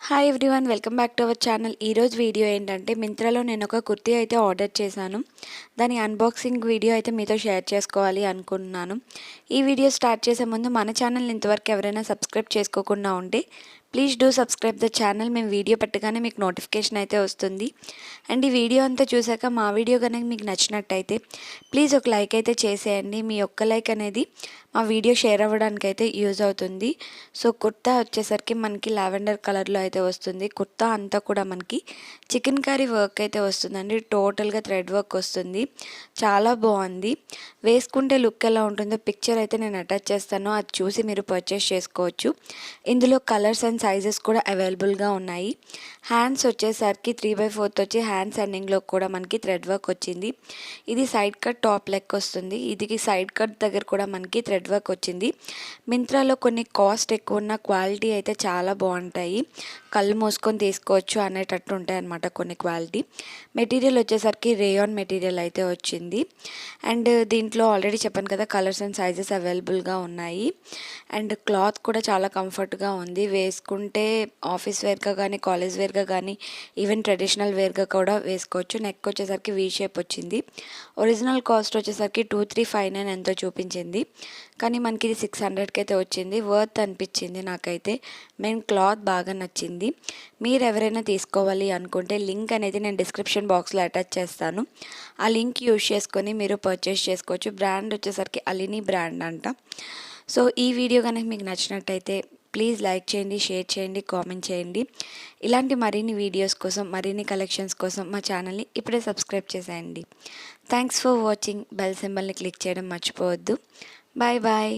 Hi everyone, welcome back to our channel. ఈరోజు video ఏంటంటే మింత్రాలో నేను ఒక కుర్తీ అయితే ఆర్డర్ చేశాను. దాని అన్బాక్సింగ్ వీడియో అయితే మీతో షేర్ చేసుకోవాలి అనుకుంటున్నాను. ఈ వీడియో స్టార్ట్ చేసే ముందు మన ఛానల్ ఇంతవరకు ఎవరైనా సబ్స్క్రైబ్ చేసుకోకుండా ఉంటే please do subscribe the channel. మేము వీడియో పెట్టగానే మీకు నోటిఫికేషన్ అయితే వస్తుంది. అండ్ ఈ వీడియో అంతా చూసాక మా వీడియో కనుక మీకు నచ్చినట్టయితే ప్లీజ్ ఒక లైక్ అయితే చేసేయండి. మీ ఒక్క లైక్ అనేది మా వీడియో షేర్ అవ్వడానికి అయితే యూజ్ అవుతుంది. సో కుర్తా వచ్చేసరికి మనకి లావెండర్ కలర్లో అయితే వస్తుంది. కుర్తా అంతా కూడా మనకి చికెన్ కర్రీ వర్క్ అయితే వస్తుందండి. టోటల్గా థ్రెడ్ వర్క్ వస్తుంది. చాలా బాగుంది. వేసుకుంటే లుక్ ఎలా ఉంటుందో పిక్చర్ అయితే నేను అటాచ్ చేస్తాను. అది చూసి మీరు పర్చేస్ చేసుకోవచ్చు. ఇందులో కలర్స్ అండ్ సైజెస్ కూడా అవైలబుల్గా ఉన్నాయి. హ్యాండ్స్ వచ్చేసరికి 3/4 వచ్చి హ్యాండ్స్ ఎండింగ్లో కూడా మనకి థ్రెడ్ వర్క్ వచ్చింది. ఇది సైడ్ కట్ టాప్ లెక్ వస్తుంది. ఇది సైడ్ కట్ దగ్గర కూడా మనకి థ్రెడ్ వర్క్ వచ్చింది. మింత్రాలో కొన్ని కాస్ట్ ఎక్కువ ఉన్న క్వాలిటీ అయితే చాలా బాగుంటాయి. కళ్ళు మూసుకొని తీసుకోవచ్చు అనేటట్టు ఉంటాయి అన్నమాట కొన్ని క్వాలిటీ. మెటీరియల్ వచ్చేసరికి రేయాన్ మెటీరియల్ అయితే వచ్చింది. అండ్ దీంట్లో ఆల్రెడీ చెప్పాను కదా, కలర్స్ అండ్ సైజెస్ అవైలబుల్గా ఉన్నాయి. అండ్ క్లాత్ కూడా చాలా కంఫర్ట్గా ఉంది. వేసుకుంటే ఆఫీస్ వేర్గా కానీ, కాలేజ్ వేర్గా కానీ, ఈవెన్ ట్రెడిషనల్ వేర్గా కూడా వేసుకోవచ్చు. నెక్ వచ్చేసరికి వీ షేప్ వచ్చింది. ఒరిజినల్ కాస్ట్ వచ్చేసరికి 2359 ఎంతో చూపించింది, కానీ మనకి ఇది 600కి అయితే వచ్చింది. వర్త్ అనిపించింది నాకైతే. మెయిన్ క్లాత్ బాగా నచ్చింది. మీరు ఎవరైనా తీసుకోవాలి అనుకుంటే లింక్ అనేది నేను డిస్క్రిప్షన్ బాక్స్లో అటాచ్ చేస్తాను. ఆ లింక్ యూజ్ చేసుకొని మీరు పర్చేస్ చేసుకోవచ్చు. బ్రాండ్ వచ్చేసరికి అలిని బ్రాండ్ అంట. సో ఈ వీడియో కనుక మీకు నచ్చినట్టయితే ప్లీజ్ లైక్ చేయండి, షేర్ చేయండి, కామెంట్ చేయండి. ఇలాంటి మరిన్ని వీడియోస్ కోసం, మరిన్ని కలెక్షన్స్ కోసం మా ఛానల్ని ఇప్పుడే సబ్స్క్రైబ్ చేసేయండి. Thanks for watching. బెల్ సింబల్ని క్లిక్ చేయడం మర్చిపోవద్దు. Bye bye.